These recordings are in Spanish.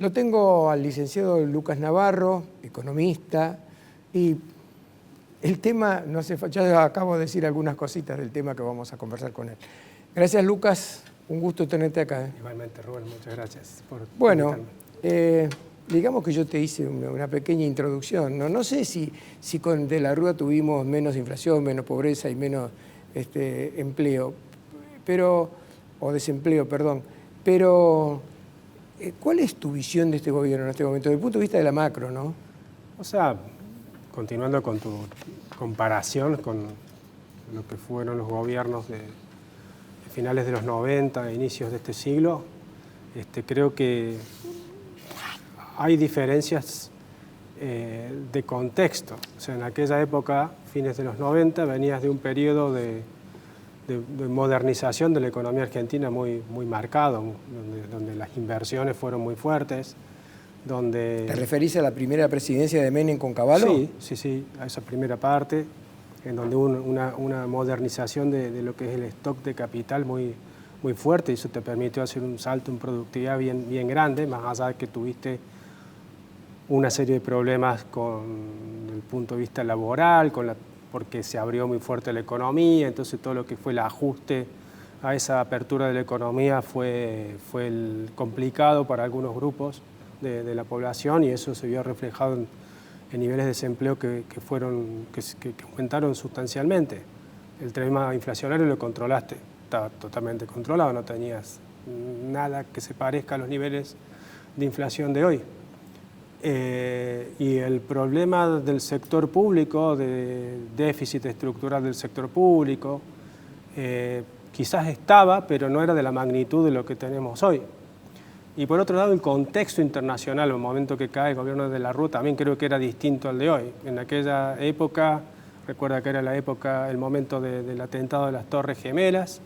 Lo tengo al licenciado Lucas Navarro, economista, y el tema, no sé, ya acabo de decir algunas cositas del tema que vamos a conversar con él. Gracias, Lucas, un gusto tenerte acá. Igualmente, Rubén, muchas gracias por Bueno, invitarme. digamos que yo te hice una pequeña introducción. No sé si con De la Rúa tuvimos menos inflación, menos pobreza y menos empleo, o desempleo, perdón, pero ¿cuál es tu visión de este gobierno en este momento, desde el punto de vista de la macro, no? O sea, continuando con tu comparación con lo que fueron los gobiernos de finales de los 90, inicios de este siglo, creo que hay diferencias de contexto. O sea, en aquella época, fines de los 90, venías de un periodo de modernización de la economía argentina muy marcado, donde las inversiones fueron muy fuertes, donde... ¿Te referís a la primera presidencia de Menem con Cavallo? Sí, a esa primera parte, en donde hubo una modernización de lo que es el stock de capital muy fuerte, y eso te permitió hacer un salto en productividad bien grande, más allá de que tuviste una serie de problemas con el punto de vista laboral, porque se abrió muy fuerte la economía, entonces todo lo que fue el ajuste a esa apertura de la economía fue complicado para algunos grupos de la población, y eso se vio reflejado en niveles de desempleo que aumentaron sustancialmente. El tema inflacionario lo controlaste, estaba totalmente controlado, no tenías nada que se parezca a los niveles de inflación de hoy. Y el problema del sector público, de déficit estructural del sector público, quizás estaba, pero no era de la magnitud de lo que tenemos hoy. Y por otro lado, el contexto internacional, el momento que cae el gobierno de la Rúa, también creo que era distinto al de hoy. En aquella época, recuerda que era el momento del atentado de las Torres Gemelas,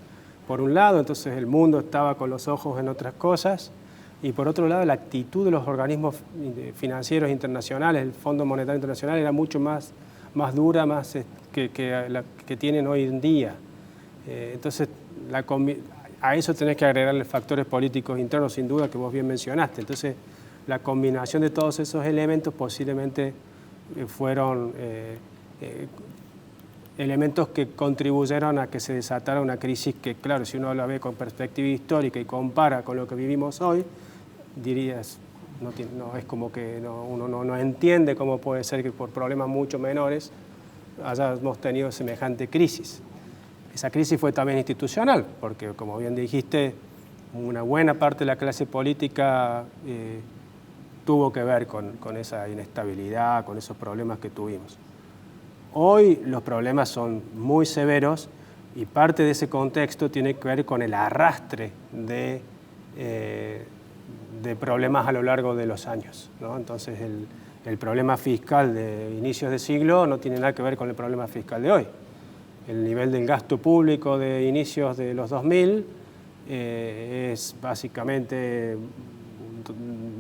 por un lado, entonces el mundo estaba con los ojos en otras cosas, y por otro lado, la actitud de los organismos financieros internacionales, el Fondo Monetario Internacional, era mucho más dura que la que tienen hoy en día. Entonces, a eso tenés que agregarle factores políticos internos, sin duda, que vos bien mencionaste. Entonces, la combinación de todos esos elementos posiblemente fueron elementos que contribuyeron a que se desatara una crisis que, claro, si uno la ve con perspectiva histórica y compara con lo que vivimos hoy, dirías, no es como que uno no entiende cómo puede ser que por problemas mucho menores hayamos tenido semejante crisis. Esa crisis fue también institucional, porque, como bien dijiste, una buena parte de la clase política tuvo que ver con esa inestabilidad, con esos problemas que tuvimos. Hoy los problemas son muy severos, y parte de ese contexto tiene que ver con el arrastre de problemas a lo largo de los años, ¿no? Entonces, el problema fiscal de inicios de siglo no tiene nada que ver con el problema fiscal de hoy. El nivel del gasto público de inicios de los 2000 es básicamente,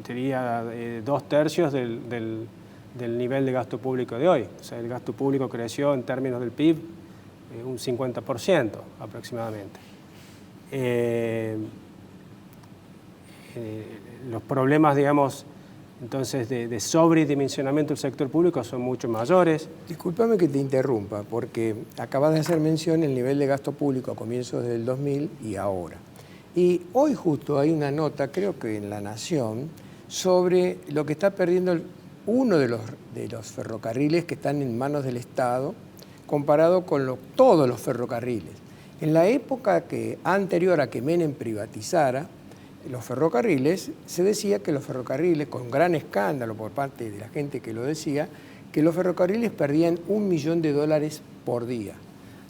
diría, 2/3 del nivel de gasto público de hoy. O sea, el gasto público creció en términos del PIB un 50% aproximadamente. Los problemas, digamos, entonces de sobredimensionamiento del sector público son mucho mayores. Discúlpame que te interrumpa, porque acabas de hacer mención del nivel de gasto público a comienzos del 2000 y ahora. Y hoy justo hay una nota, creo que en La Nación, sobre lo que está perdiendo uno de los ferrocarriles que están en manos del Estado, comparado con todos los ferrocarriles. En la época anterior a que Menem privatizara los ferrocarriles, se decía que los ferrocarriles, con gran escándalo por parte de la gente que lo decía, que los ferrocarriles perdían $1 millón por día.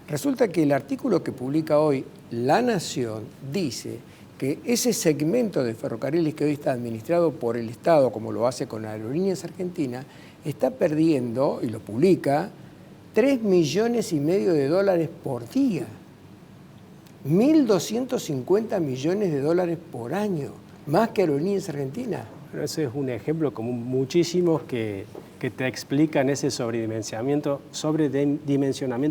Resulta que el artículo que publica hoy La Nación dice que ese segmento de ferrocarriles que hoy está administrado por el Estado, como lo hace con Aerolíneas Argentinas, está perdiendo, y lo publica, $3,5 millones por día. 1.250 millones de dólares por año, más que Aerolíneas Argentinas. Pero ese es un ejemplo como muchísimos que te explican ese sobredimensionamiento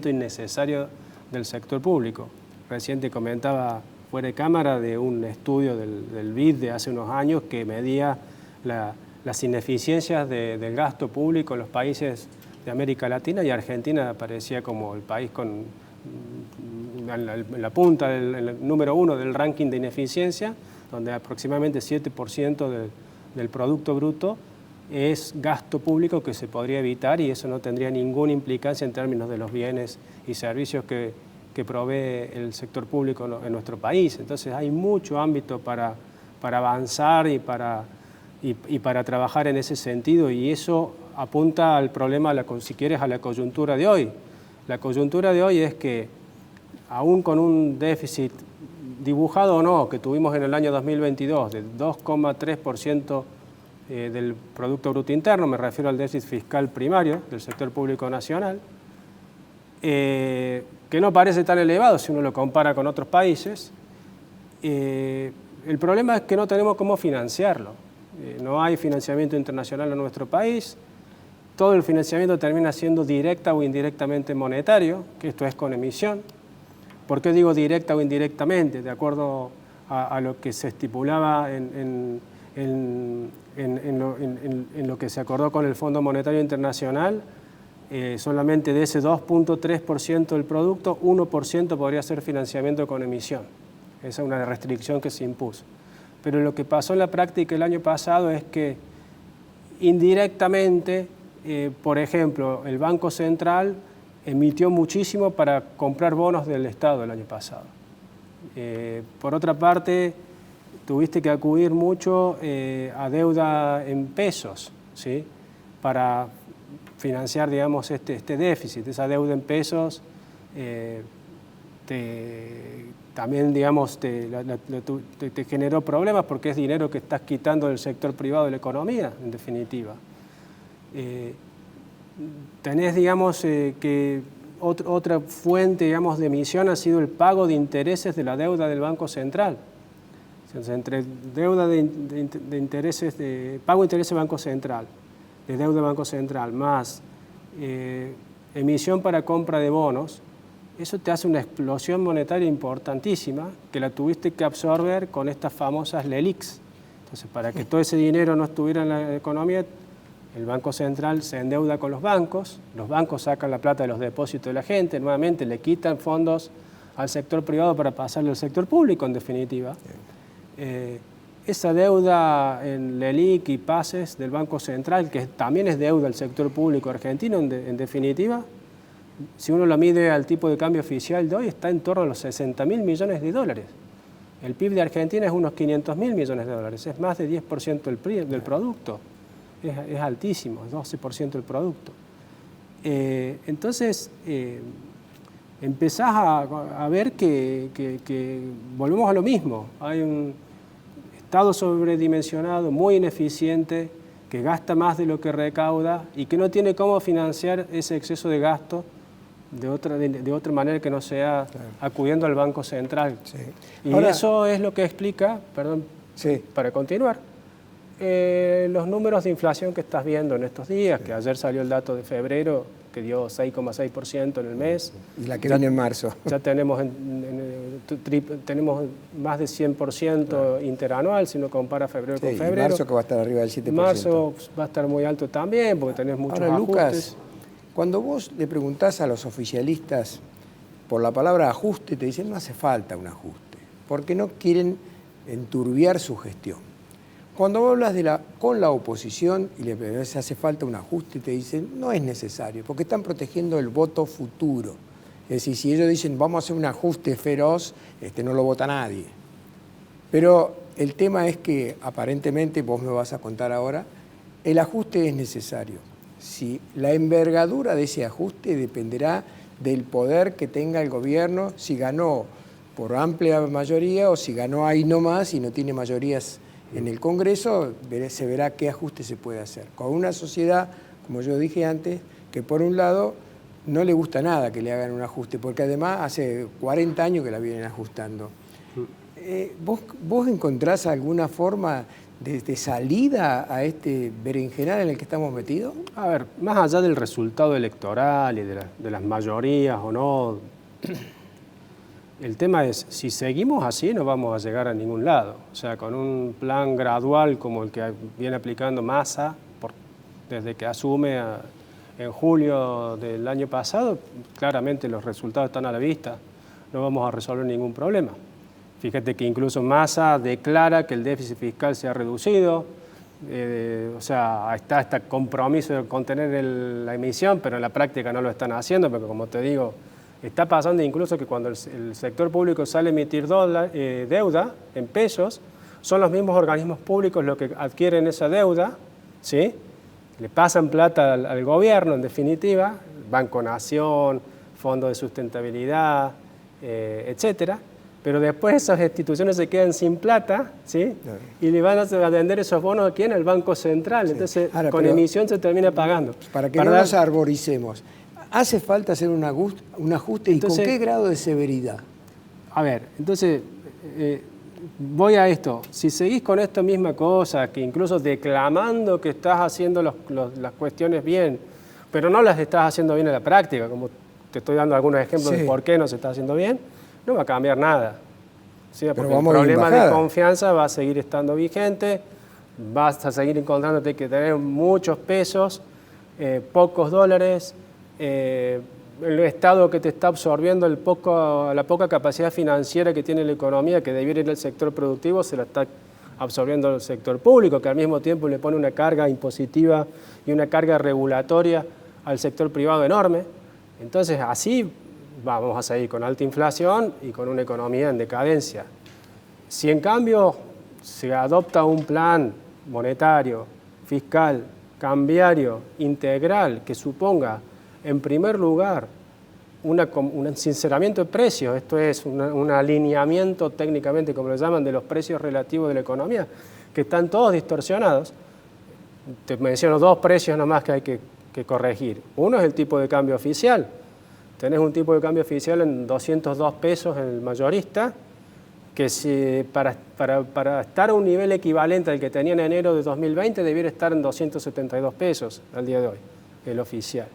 innecesario del sector público. Recién te comentaba fuera de cámara de un estudio del BID de hace unos años que medía las ineficiencias del gasto público en los países de América Latina, y Argentina aparecía como el país con en la punta, el número 1 del ranking de ineficiencia, donde aproximadamente 7% del Producto Bruto es gasto público que se podría evitar, y eso no tendría ninguna implicancia en términos de los bienes y servicios que provee el sector público en nuestro país. Entonces hay mucho ámbito para avanzar y para trabajar en ese sentido, y eso apunta al problema, si quieres, a la coyuntura de hoy. La coyuntura de hoy es que, aún con un déficit dibujado o no, que tuvimos en el año 2022 de 2,3% del Producto Bruto Interno, me refiero al déficit fiscal primario del sector público nacional, que no parece tan elevado si uno lo compara con otros países. El problema es que no tenemos cómo financiarlo. No hay financiamiento internacional en nuestro país. Todo el financiamiento termina siendo directa o indirectamente monetario, que esto es con emisión. ¿Por qué digo directa o indirectamente? De acuerdo a lo que se estipulaba en lo que se acordó con el Fondo Monetario Internacional, solamente de ese 2,3% del producto, 1% podría ser financiamiento con emisión. Esa es una restricción que se impuso. Pero lo que pasó en la práctica el año pasado es que indirectamente, por ejemplo, el Banco Central emitió muchísimo para comprar bonos del Estado el año pasado. Por otra parte, tuviste que acudir mucho a deuda en pesos, ¿sí?, para financiar, digamos, este déficit. Esa deuda en pesos también, digamos, te generó problemas, porque es dinero que estás quitando del sector privado de la economía, en definitiva. Tenés, digamos, que otra fuente, digamos, de emisión ha sido el pago de intereses de la deuda del Banco Central. Entonces, entre deuda de intereses, pago de intereses del Banco Central, de deuda del Banco Central, más emisión para compra de bonos, eso te hace una explosión monetaria importantísima, que la tuviste que absorber con estas famosas LELIQs. Entonces, para que todo ese dinero no estuviera en la economía, el Banco Central se endeuda con los bancos sacan la plata de los depósitos de la gente, nuevamente le quitan fondos al sector privado para pasarle al sector público, en definitiva. Esa deuda en LELIQ y pases del Banco Central, que también es deuda del sector público argentino, en definitiva, si uno lo mide al tipo de cambio oficial de hoy, está en torno a los 60.000 millones de dólares. El PIB de Argentina es unos 500.000 millones de dólares, es más de 10% del producto. Es altísimo, es 12% del producto. Entonces, empezás a ver que volvemos a lo mismo. Hay un Estado sobredimensionado, muy ineficiente, que gasta más de lo que recauda y que no tiene cómo financiar ese exceso de gasto de otra manera que no sea acudiendo al Banco Central. Sí. Y ahora, eso es lo que explica, perdón, sí, para continuar, los números de inflación que estás viendo en estos días, que ayer salió el dato de febrero, que dio 6,6% en el mes. Y la que viene en marzo. Ya tenemos, tenemos más de 100% interanual, si uno compara febrero con febrero. Y marzo, que va a estar arriba del 7%. Marzo va a estar muy alto también, porque tenés muchos ajustes. Lucas, cuando vos le preguntás a los oficialistas por la palabra ajuste, te dicen no hace falta un ajuste, porque no quieren enturbiar su gestión. Cuando vos hablas con la oposición y le pedís hace falta un ajuste, te dicen no es necesario, porque están protegiendo el voto futuro. Es decir, si ellos dicen vamos a hacer un ajuste feroz, no lo vota nadie. Pero el tema es que aparentemente, vos me vas a contar ahora, el ajuste es necesario. Si la envergadura de ese ajuste dependerá del poder que tenga el gobierno, si ganó por amplia mayoría o si ganó ahí nomás y no tiene mayorías en el Congreso, se verá qué ajuste se puede hacer. Con una sociedad, como yo dije antes, que por un lado no le gusta nada que le hagan un ajuste, porque además hace 40 años que la vienen ajustando. ¿Vos encontrás alguna forma de salida a este berenjenal en el que estamos metidos? A ver, más allá del resultado electoral y de las mayorías o no, El tema es, si seguimos así no vamos a llegar a ningún lado. O sea, con un plan gradual como el que viene aplicando Massa desde que asume en julio del año pasado, claramente los resultados están a la vista. No vamos a resolver ningún problema. Fíjate que incluso Massa declara que el déficit fiscal se ha reducido. O sea, está este compromiso de contener la emisión, pero en la práctica no lo están haciendo, porque como te digo, está pasando incluso que cuando el sector público sale a emitir deuda en pesos, son los mismos organismos públicos los que adquieren esa deuda, ¿sí? Le pasan plata al gobierno, en definitiva, Banco Nación, Fondo de Sustentabilidad, etcétera. Pero después esas instituciones se quedan sin plata, ¿sí? Claro. Y le van a vender esos bonos aquí en el Banco Central. Sí. Entonces, ahora, con emisión se termina pagando. Para que no nos arboricemos, ¿hace falta hacer un ajuste? Entonces, ¿y con qué grado de severidad? A ver, entonces, voy a esto. Si seguís con esta misma cosa, que incluso declamando que estás haciendo las cuestiones bien, pero no las estás haciendo bien en la práctica, como te estoy dando algunos ejemplos de por qué no se está haciendo bien, no va a cambiar nada. ¿Sí? Porque el problema de confianza va a seguir estando vigente, vas a seguir encontrándote que tener muchos pesos, pocos dólares, el Estado que te está absorbiendo la poca capacidad financiera que tiene la economía, que debiera ir al sector productivo, se la está absorbiendo el sector público, que al mismo tiempo le pone una carga impositiva y una carga regulatoria al sector privado enorme. Entonces, así vamos a seguir con alta inflación y con una economía en decadencia. Si en cambio se adopta un plan monetario, fiscal, cambiario, integral, que suponga, en primer lugar, un sinceramiento de precios, esto es un alineamiento técnicamente, como lo llaman, de los precios relativos de la economía, que están todos distorsionados. Te menciono dos precios nomás que hay que corregir. Uno es el tipo de cambio oficial. Tenés un tipo de cambio oficial en 202 pesos en el mayorista, que para estar a un nivel equivalente al que tenía en enero de 2020 debiera estar en 272 pesos al día de hoy, el oficial.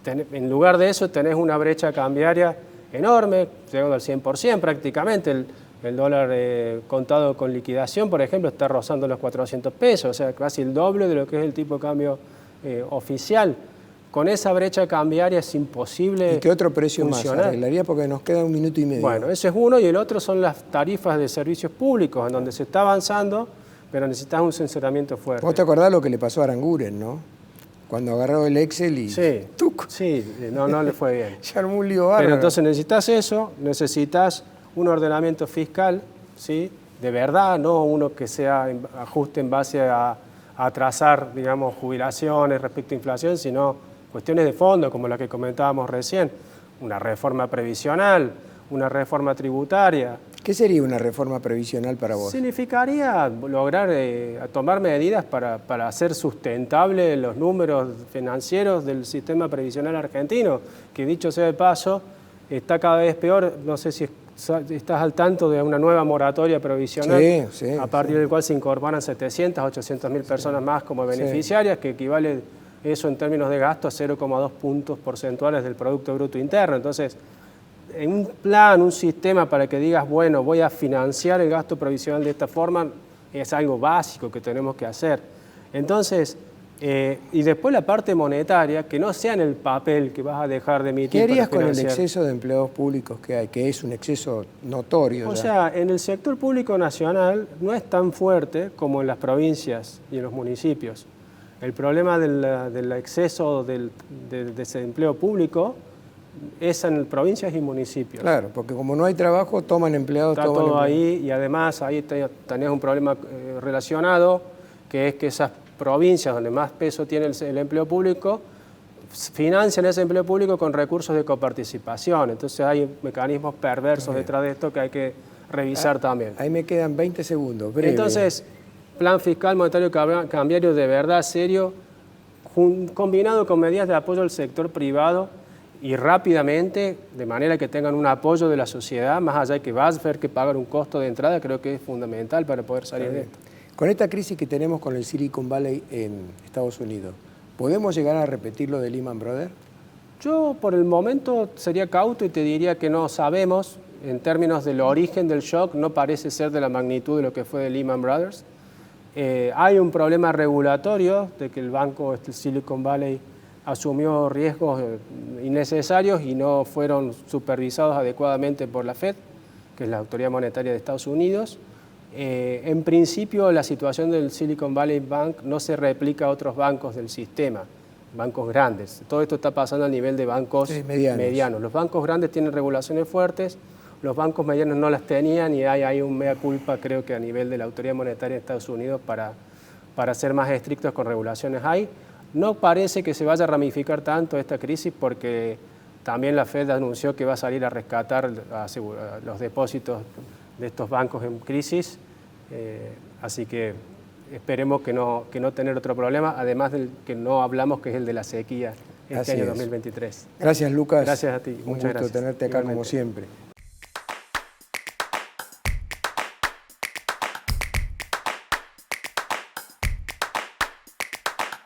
En lugar de eso tenés una brecha cambiaria enorme, llegando al 100% prácticamente. El dólar contado con liquidación, por ejemplo, está rozando los 400 pesos, o sea, casi el doble de lo que es el tipo de cambio oficial. Con esa brecha cambiaria es imposible. ¿Y qué otro precio funcionar? Más arreglaría? Porque nos queda 1 minuto y medio. Bueno, ese es uno, y el otro son las tarifas de servicios públicos, en donde se está avanzando, pero necesitas un sinceramiento fuerte. Vos te acordás lo que le pasó a Aranguren, ¿no? Cuando agarró el Excel y... Sí, no le fue bien. Se armó un lío bárbaro. Pero entonces necesitas eso, necesitas un ordenamiento fiscal, ¿sí? De verdad, no uno que sea ajuste en base a atrasar, digamos, jubilaciones respecto a inflación, sino cuestiones de fondo, como la que comentábamos recién, una reforma previsional, una reforma tributaria. ¿Qué sería una reforma previsional para vos? Significaría lograr tomar medidas para hacer sustentable los números financieros del sistema previsional argentino, que dicho sea de paso, está cada vez peor. No sé si estás al tanto de una nueva moratoria previsional, a partir del cual se incorporan 700, 800 mil personas más como beneficiarias, que equivale eso en términos de gasto a 0,2 puntos porcentuales del Producto Bruto Interno. Entonces, en un plan, un sistema para que digas, bueno, voy a financiar el gasto previsional de esta forma, es algo básico que tenemos que hacer. Entonces, y después la parte monetaria, que no sea en el papel que vas a dejar de emitir. ¿Qué harías con el exceso de empleados públicos que hay, que es un exceso notorio? O sea, en el sector público nacional no es tan fuerte como en las provincias y en los municipios. El problema del exceso de desempleo público es en provincias y municipios. Claro, porque como no hay trabajo, toman empleados. Está todo ahí, y además ahí tenés un problema relacionado, que es que esas provincias donde más peso tiene el empleo público, financian ese empleo público con recursos de coparticipación. Entonces hay mecanismos perversos detrás de esto que hay que revisar también. Ahí me quedan 20 segundos, breve. Entonces, plan fiscal, monetario, cambiario de verdad serio, combinado con medidas de apoyo al sector privado y rápidamente, de manera que tengan un apoyo de la sociedad, más allá de que vas a ver que pagar un costo de entrada, creo que es fundamental para poder salir de esto. Con esta crisis que tenemos con el Silicon Valley en Estados Unidos, ¿podemos llegar a repetir lo de Lehman Brothers? Yo por el momento sería cauto y te diría que no sabemos. En términos del origen del shock, no parece ser de la magnitud de lo que fue de Lehman Brothers. Hay un problema regulatorio de que el banco Silicon Valley asumió riesgos innecesarios y no fueron supervisados adecuadamente por la Fed, que es la autoridad monetaria de Estados Unidos. En principio, la situación del Silicon Valley Bank no se replica a otros bancos del sistema, bancos grandes. Todo esto está pasando a nivel de bancos medianos. Los bancos grandes tienen regulaciones fuertes, los bancos medianos no las tenían y hay un mea culpa, creo que a nivel de la autoridad monetaria de Estados Unidos para ser más estrictos con regulaciones. No parece que se vaya a ramificar tanto esta crisis porque también la Fed anunció que va a salir a rescatar los depósitos de estos bancos en crisis, así que esperemos que no tener otro problema, además del que no hablamos, que es el de la sequía este año 2023. Gracias, Lucas. Gracias a ti. Muchas gracias. Un gusto tenerte acá como siempre.